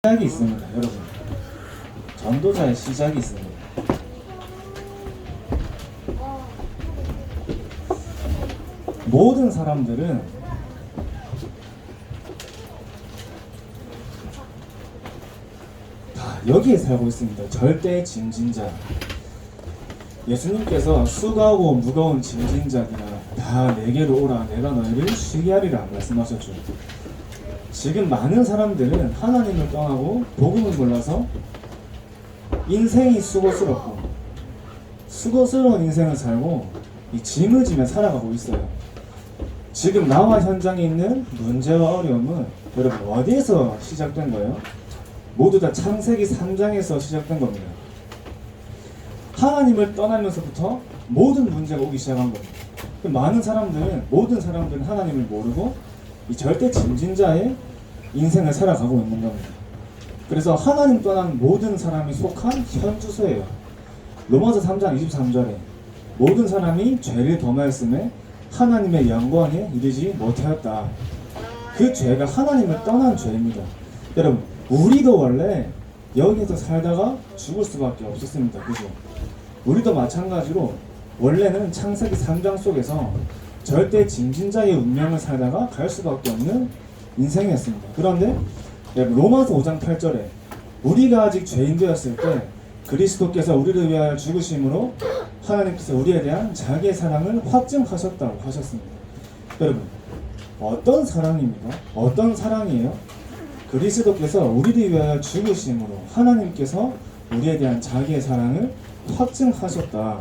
시작이 있습니다, 여러분. 전도자의 시작이 있습니다. 모든 사람들은 다 여기에 살고 있습니다. 절대 짐진자. 예수님께서 수고하고 무거운 짐진자들아 다 내게로 오라, 내가 너희를 쉬게 하리라 말씀하셨죠. 지금 많은 사람들은 하나님을 떠나고 복음을 몰라서 인생이 수고스러운 인생을 살고 이 짐을 지며 살아가고 있어요. 지금 나와 현장에 있는 문제와 어려움은 여러분 어디에서 시작된 거예요? 모두 다 창세기 3장에서 시작된 겁니다. 하나님을 떠나면서부터 모든 문제가 오기 시작한 겁니다. 모든 사람들은 하나님을 모르고 이 절대 짐진자의 인생을 살아가고 있는 겁니다. 그래서 하나님 떠난 모든 사람이 속한 현주소예요. 로마서 3장 23절에 모든 사람이 죄를 범하였음에 하나님의 영광에 이르지 못하였다. 그 죄가 하나님을 떠난 죄입니다. 여러분, 우리도 원래 여기에서 살다가 죽을 수밖에 없었습니다. 그죠? 우리도 마찬가지로 원래는 창세기 3장 속에서 절대 짐진자의 운명을 살다가 갈 수밖에 없는 인생이었습니다. 그런데 로마서 5장 8절에 우리가 아직 죄인 되었을 때 그리스도께서 우리를 위하여 죽으심으로 하나님께서 우리에 대한 자기의 사랑을 확증하셨다고 하셨습니다. 여러분, 어떤 사랑입니까? 어떤 사랑이에요? 그리스도께서 우리를 위하여 죽으심으로 하나님께서 우리에 대한 자기의 사랑을 확증하셨다.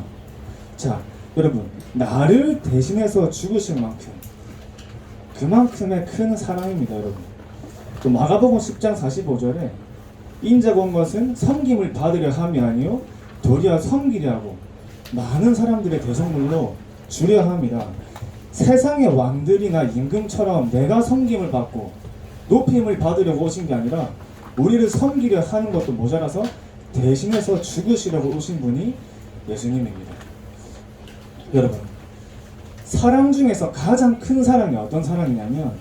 자, 여러분, 나를 대신해서 죽으신 만큼 그만큼의 큰 사랑입니다, 여러분. 또 마가복음 10장 45절에 인자가 온 것은 섬김을 받으려 함이 아니요 도리어 섬기려 하고 많은 사람들의 대성물로 주려 함이라. 세상의 왕들이나 임금처럼 내가 섬김을 받고 높임을 받으려고 오신 게 아니라 우리를 섬기려 하는 것도 모자라서 대신해서 죽으시려고 오신 분이 예수님입니다. 여러분, 사랑 중에서 가장 큰 사랑이 어떤 사랑이냐면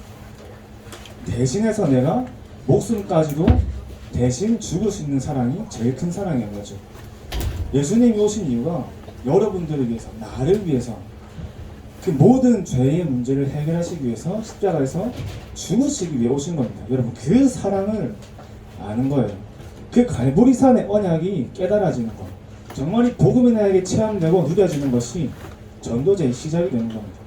대신해서 내가 목숨까지도 대신 죽을 수 있는 사랑이 제일 큰 사랑인 거죠. 예수님이 오신 이유가 여러분들을 위해서, 나를 위해서 그 모든 죄의 문제를 해결하시기 위해서 십자가에서 죽으시기 위해 오신 겁니다. 여러분, 그 사랑을 아는 거예요. 그 갈보리산의 언약이 깨달아지는 것, 정말 이 복음의 나에게 체험되고 누려지는 것이 전도제의 시작이 되는 겁니다.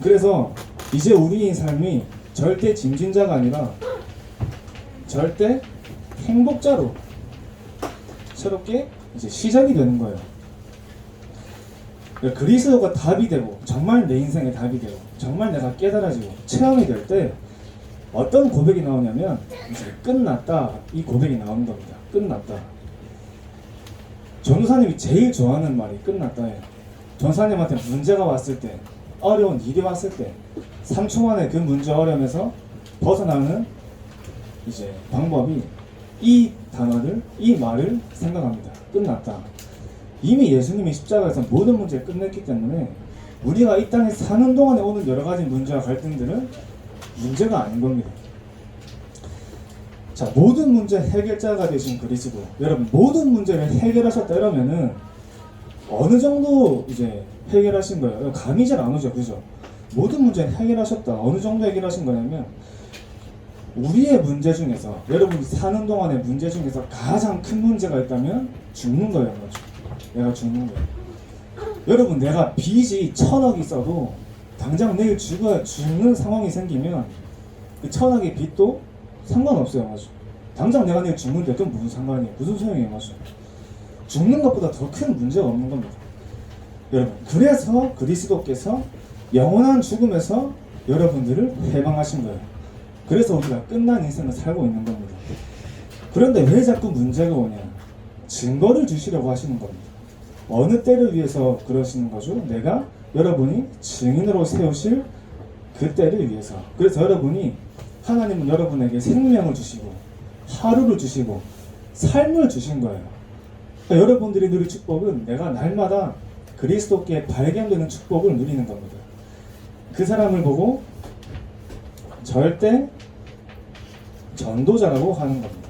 그래서 이제 우리의 삶이 절대 짐진자가 아니라 절대 행복자로 새롭게 이제 시작이 되는 거예요. 그리스도가 답이 되고 정말 내 인생의 답이 되고 정말 내가 깨달아지고 체험이 될 때 어떤 고백이 나오냐면 이제 끝났다, 이 고백이 나오는 겁니다. 끝났다. 전도사님이 제일 좋아하는 말이 끝났다예요. 전도사님한테 문제가 왔을 때, 어려운 일이 왔을 때 3초 만에 그 문제 어려움에서 벗어나는 이제 방법이 이 단어를, 이 말을 생각합니다. 끝났다. 이미 예수님이 십자가에서 모든 문제를 끝냈기 때문에 우리가 이 땅에 사는 동안에 오는 여러 가지 문제와 갈등들은 문제가 아닌 겁니다. 자, 모든 문제 해결자가 되신 그리스도, 여러분 모든 문제를 해결하셨다 이러면은 어느 정도 이제 해결하신 거예요? 감이 잘 안 오죠, 그죠? 모든 문제를 해결하셨다. 어느 정도 해결하신 거냐면 우리의 문제 중에서, 여러분이 사는 동안의 문제 중에서 가장 큰 문제가 있다면 죽는 거예요. 맞죠? 내가 죽는 거예요. 여러분, 내가 빚이 1,000억이 있어도 당장 내일 죽는 상황이 생기면 그 1,000억의 빚도 상관없어요. 맞죠? 당장 내가 내일 죽는데 그건 무슨 상관이에요? 무슨 소용이에요? 맞죠? 죽는 것보다 더 큰 문제가 없는 겁니다. 여러분, 그래서 그리스도께서 영원한 죽음에서 여러분들을 해방하신 거예요. 그래서 우리가 끝난 인생을 살고 있는 겁니다. 그런데 왜 자꾸 문제가 오냐? 증거를 주시려고 하시는 겁니다. 어느 때를 위해서 그러시는 거죠? 내가 여러분이 증인으로 세우실 그 때를 위해서. 그래서 여러분이, 하나님은 여러분에게 생명을 주시고 하루를 주시고 삶을 주신 거예요. 그러니까 여러분들이 누릴 축복은 내가 날마다 그리스도께 발견되는 축복을 누리는 겁니다. 그 사람을 보고 절대 전도자라고 하는 겁니다.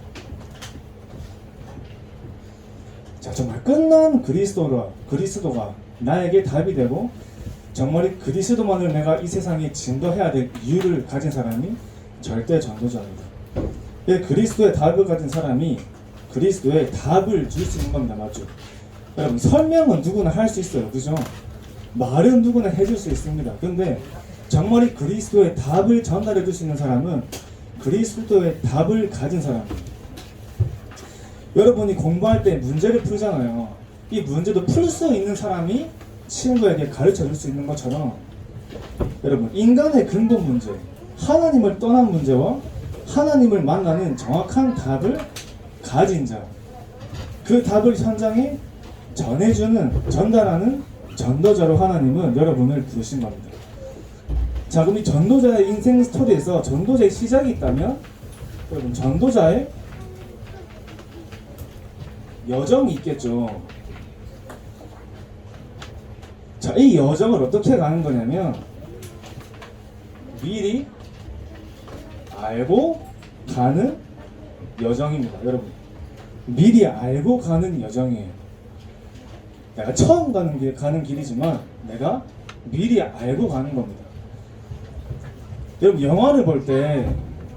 정말 끝난 그리스도가 나에게 답이 되고 정말 그리스도만을 내가 이 세상에 증거해야 될 이유를 가진 사람이 절대 전도자입니다. 그리스도의 답을 가진 사람이 그리스도의 답을 줄 수 있는 겁니다. 맞죠? 여러분, 설명은 누구나 할 수 있어요. 그죠? 말은 누구나 해줄 수 있습니다. 근데 정말 그리스도의 답을 전달해 줄 수 있는 사람은 그리스도의 답을 가진 사람입니다. 여러분이 공부할 때 문제를 풀잖아요. 이 문제도 풀 수 있는 사람이 친구에게 가르쳐 줄 수 있는 것처럼 여러분, 인간의 근본 문제, 하나님을 떠난 문제와 하나님을 만나는 정확한 답을 가진 자, 그 답을 현장에 전달하는 전도자로 하나님은 여러분을 부르신 겁니다. 자, 그럼 이 전도자의 인생 스토리에서 전도자의 시작이 있다면 여러분, 전도자의 여정이 있겠죠. 자, 이 여정을 어떻게 가는 거냐면 미리 알고 가는 여정입니다. 여러분, 미리 알고 가는 여정이에요. 내가 처음 가는 길이지만 내가 미리 알고 가는 겁니다. 여러분, 영화를 볼 때,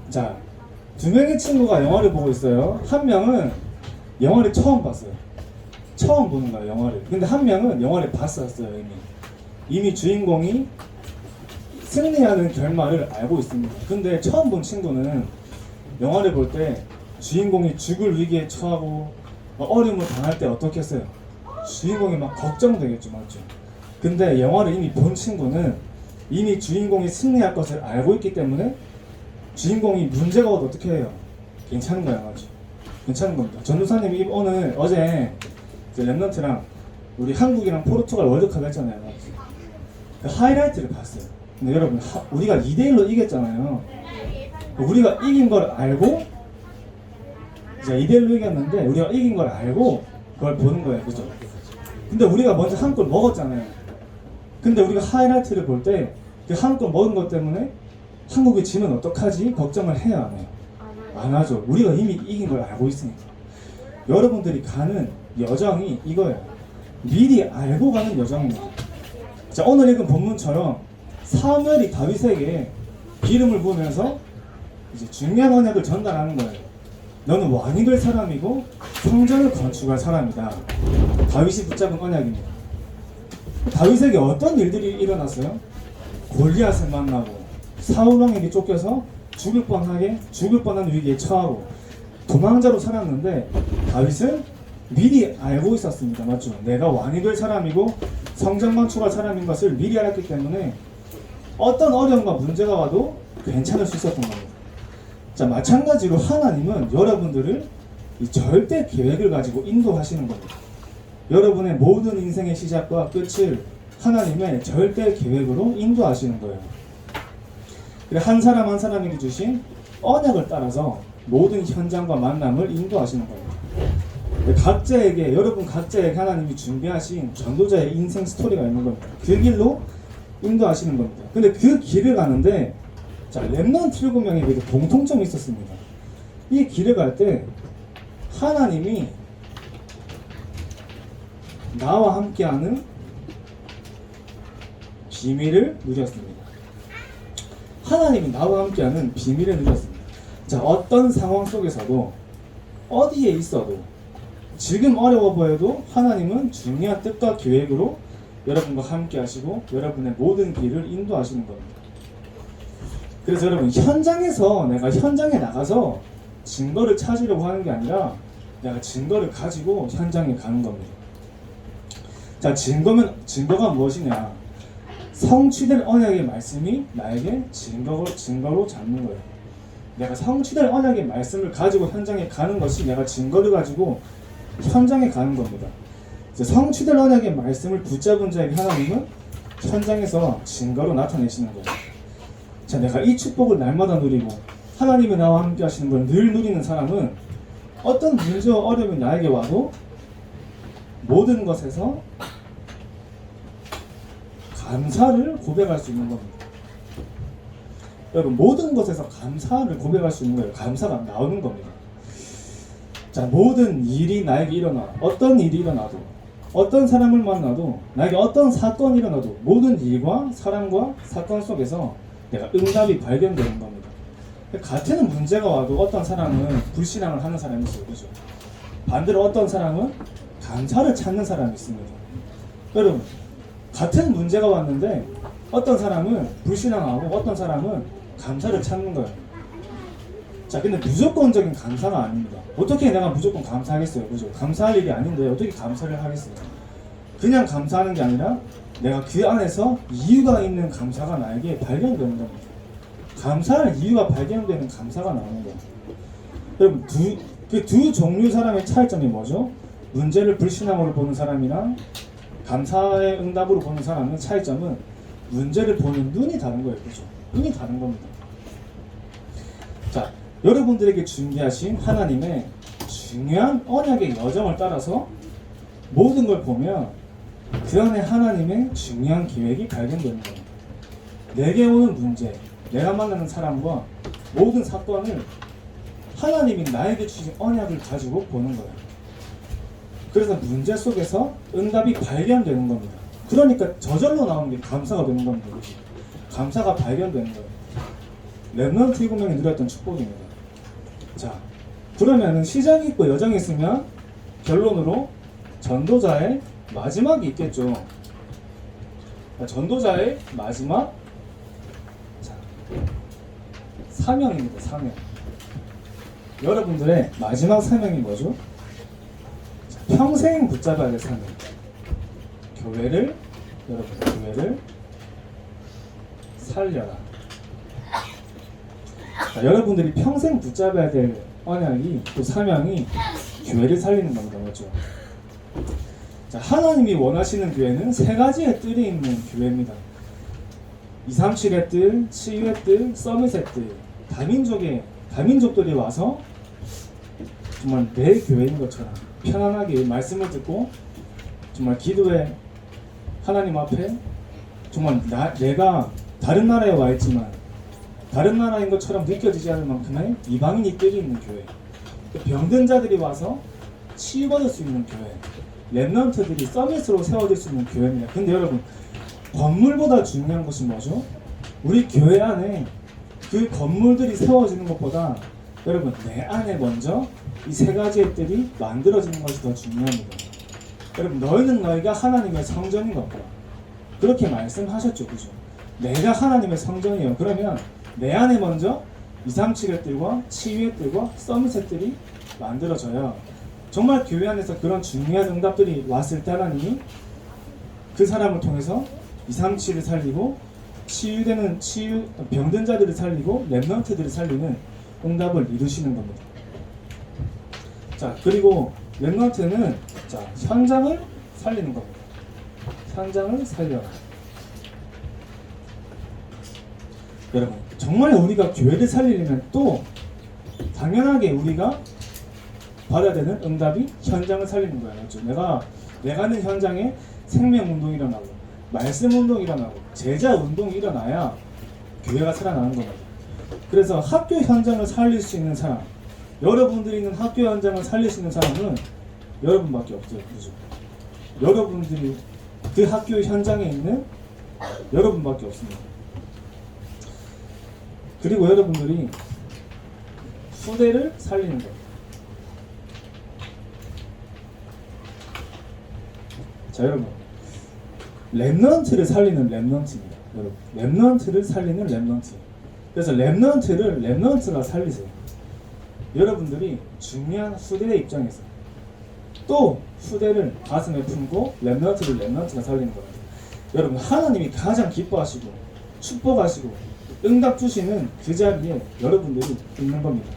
자, 두 명의 친구가 영화를 보고 있어요. 한 명은 영화를 처음 봤어요. 처음 보는 거예요, 영화를. 근데 한 명은 영화를 봤었어요, 이미 주인공이 승리하는 결말을 알고 있습니다. 근데 처음 본 친구는 영화를 볼 때 주인공이 죽을 위기에 처하고 어려움을 당할 때 어떻게 했어요? 주인공이 막 걱정되겠죠, 맞죠? 근데 영화를 이미 본 친구는 이미 주인공이 승리할 것을 알고 있기 때문에 주인공이 문제가 와도 어떻게 해요? 괜찮은 거야, 맞죠? 괜찮은 겁니다. 전도사님이 어제 랩런트랑 우리 한국이랑 포르투갈 월드컵 했잖아요, 맞죠? 그 하이라이트를 봤어요. 근데 여러분, 우리가 2대1로 이겼잖아요. 우리가 이긴 걸 알고, 이제 2대1로 이겼는데 우리가 이긴 걸 알고 그걸 보는 거예요, 그죠? 근데 우리가 먼저 한 골 먹었잖아요. 근데 우리가 하이라이트를 볼 때 그 한 골 먹은 것 때문에 한국이 지면 어떡하지? 걱정을 해야 안 해요? 안 하죠. 우리가 이미 이긴 걸 알고 있으니까. 여러분들이 가는 여정이 이거예요. 미리 알고 가는 여정입니다. 자, 오늘 읽은 본문처럼 사무엘이 다윗에게 기름을 부으면서 이제 중요한 언약을 전달하는 거예요. 너는 왕이 될 사람이고 성전을 건축할 사람이다. 다윗이 붙잡은 언약입니다. 다윗에게 어떤 일들이 일어났어요? 골리앗을 만나고 사울 왕에게 쫓겨서 죽을 뻔한 위기에 처하고 도망자로 살았는데 다윗은 미리 알고 있었습니다. 맞죠? 내가 왕이 될 사람이고 성전 건축할 사람인 것을 미리 알았기 때문에 어떤 어려움과 문제가 와도 괜찮을 수 있었던 겁니다. 자, 마찬가지로 하나님은 여러분들을 이 절대 계획을 가지고 인도하시는 겁니다. 여러분의 모든 인생의 시작과 끝을 하나님의 절대 계획으로 인도하시는 거예요. 한 사람 한 사람에게 주신 언약을 따라서 모든 현장과 만남을 인도하시는 겁니다. 여러분 각자에게 하나님이 준비하신 전도자의 인생 스토리가 있는 겁니다. 그 길로 인도하시는 겁니다. 근데 그 길을 가는데, 자, 렘넌트 7명에게도 공통점이 있었습니다. 이 길을 갈 때 하나님이 나와 함께하는 비밀을 누렸습니다. 하나님이 나와 함께하는 비밀을 누렸습니다. 자, 어떤 상황 속에서도 어디에 있어도 지금 어려워 보여도 하나님은 중요한 뜻과 계획으로 여러분과 함께 하시고 여러분의 모든 길을 인도하시는 겁니다. 그래서 여러분, 내가 현장에 나가서 증거를 찾으려고 하는 게 아니라 내가 증거를 가지고 현장에 가는 겁니다. 자, 증거가 무엇이냐? 성취될 언약의 말씀이 나에게 증거로 잡는 거예요. 내가 성취될 언약의 말씀을 가지고 현장에 가는 것이 내가 증거를 가지고 현장에 가는 겁니다. 성취될 언약의 말씀을 붙잡은 자에게 하나님은 현장에서 증거로 나타내시는 거예요. 자, 내가 이 축복을 날마다 누리고 하나님이 나와 함께 하시는 걸 늘 누리는 사람은 어떤 문제와 어려움이 나에게 와도 모든 것에서 감사를 고백할 수 있는 겁니다. 여러분, 모든 것에서 감사를 고백할 수 있는 거예요. 감사가 나오는 겁니다. 자, 모든 일이 나에게 일어나, 어떤 일이 일어나도, 어떤 사람을 만나도, 나에게 어떤 사건이 일어나도 모든 일과 사람과 사건 속에서 내가 응답이 발견되는 겁니다. 같은 문제가 와도 어떤 사람은 불신앙을 하는 사람이 있어요. 그죠? 반대로 어떤 사람은 감사를 찾는 사람이 있습니다. 여러분, 같은 문제가 왔는데 어떤 사람은 불신앙하고 어떤 사람은 감사를 찾는 거예요. 자, 근데 무조건적인 감사가 아닙니다. 어떻게 내가 무조건 감사하겠어요? 그죠? 감사할 일이 아닌데 어떻게 감사를 하겠어요? 그냥 감사하는 게 아니라 내가 그 안에서 이유가 있는 감사가 나에게 발견되는 겁니다. 감사할 이유가 발견되는 감사가 나오는 거예요. 여러분, 두 종류 사람의 차이점이 뭐죠? 문제를 불신앙으로 보는 사람이랑 감사의 응답으로 보는 사람의 차이점은 문제를 보는 눈이 다른 거예요. 그죠? 눈이 다른 겁니다. 자, 여러분들에게 준비하신 하나님의 중요한 언약의 여정을 따라서 모든 걸 보면 그 안에 하나님의 중요한 계획이 발견되는 겁니다. 내게 오는 문제, 내가 만나는 사람과 모든 사건을 하나님이 나에게 주신 언약을 가지고 보는 거예요. 그래서 문제 속에서 응답이 발견되는 겁니다. 그러니까 저절로 나오는 게 감사가 되는 겁니다. 감사가 발견되는 거예요. 렘넌트 7명이 누렸던 축복입니다. 자, 그러면은 시작이 있고 여정이 있으면 결론으로 전도자의 마지막이 있겠죠. 전도자의 마지막, 자, 사명입니다. 사명. 여러분들의 마지막 사명이 뭐죠? 자, 평생 붙잡아야 될 사명. 교회를 살려라. 자, 여러분들이 평생 붙잡아야 될 언약이, 또 사명이 교회를 살리는 겁니다. 맞죠? 자, 하나님이 원하시는 교회는 세 가지의 뜰이 있는 교회입니다. 237의 뜰, 치유의 뜰, 서밋의 뜰. 다민족들이 와서 정말 내 교회인 것처럼 편안하게 말씀을 듣고 정말 기도에 하나님 앞에 정말 내가 다른 나라에 와 있지만 다른 나라인 것처럼 느껴지지 않을 만큼의 이방인이 뜰이 있는 교회. 병든 자들이 와서 치유받을 수 있는 교회. 렘넌트들이 서밋으로 세워질 수 있는 교회입니다. 근데 여러분, 건물보다 중요한 것이 뭐죠? 우리 교회 안에 그 건물들이 세워지는 것보다 여러분, 내 안에 먼저 이 세 가지의 뜰이 만들어지는 것이 더 중요합니다. 여러분, 너희는 너희가 하나님의 성전인 것과 그렇게 말씀하셨죠. 그죠? 내가 하나님의 성전이에요. 그러면 내 안에 먼저 237의 뜰과 치유의 뜰과 서밋의 뜰이 만들어져야 정말 교회 안에서 그런 중요한 응답들이 왔을 때 하나님이 그 사람을 통해서 237을 살리고 병든 자들을 살리고 렘넌트들을 살리는 응답을 이루시는 겁니다. 자, 그리고 렘넌트는 자, 현장을 살리는 겁니다. 현장을 살려라. 여러분, 정말 우리가 교회를 살리려면 또 당연하게 우리가 받아야 되는 응답이 현장을 살리는 거예요. 그렇죠? 내가 하는 현장에 생명운동이 일어나고 말씀운동이 일어나고 제자운동이 일어나야 교회가 살아나는 겁니다. 그래서 학교 현장을 살릴 수 있는 사람, 여러분들이 있는 학교 현장을 살릴 수 있는 사람은 여러분밖에 없어요. 그죠? 여러분들이 그 학교 현장에 있는 여러분밖에 없습니다. 그리고 여러분들이 후대를 살리는 거예요. 자, 여러분, 렘넌트를 살리는 렘넌트입니다. 여러분, 렘넌트를 살리는 렘넌트. 그래서 렘넌트가 살리세요. 여러분들이 중요한 후대의 입장에서 또 후대를 가슴에 품고 렘넌트가 살리는 겁니다. 여러분, 하나님이 가장 기뻐하시고 축복하시고 응답 주시는 그 자리에 여러분들이 있는 겁니다.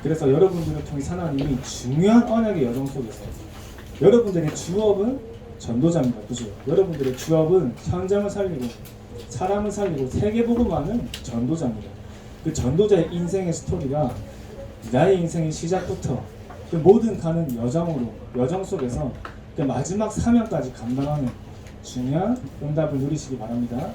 그래서 여러분들을 통해 하나님이 중요한 언약의 여정 속에서 여러분들의 주업은 전도자입니다. 그죠? 여러분들의 주업은 현장을 살리고 사람을 살리고 세계복음하는 전도자입니다. 그 전도자의 인생의 스토리가 나의 인생의 시작부터 그 모든 가는 여정 속에서 그 마지막 사명까지 감당하는 중요한 응답을 누리시기 바랍니다.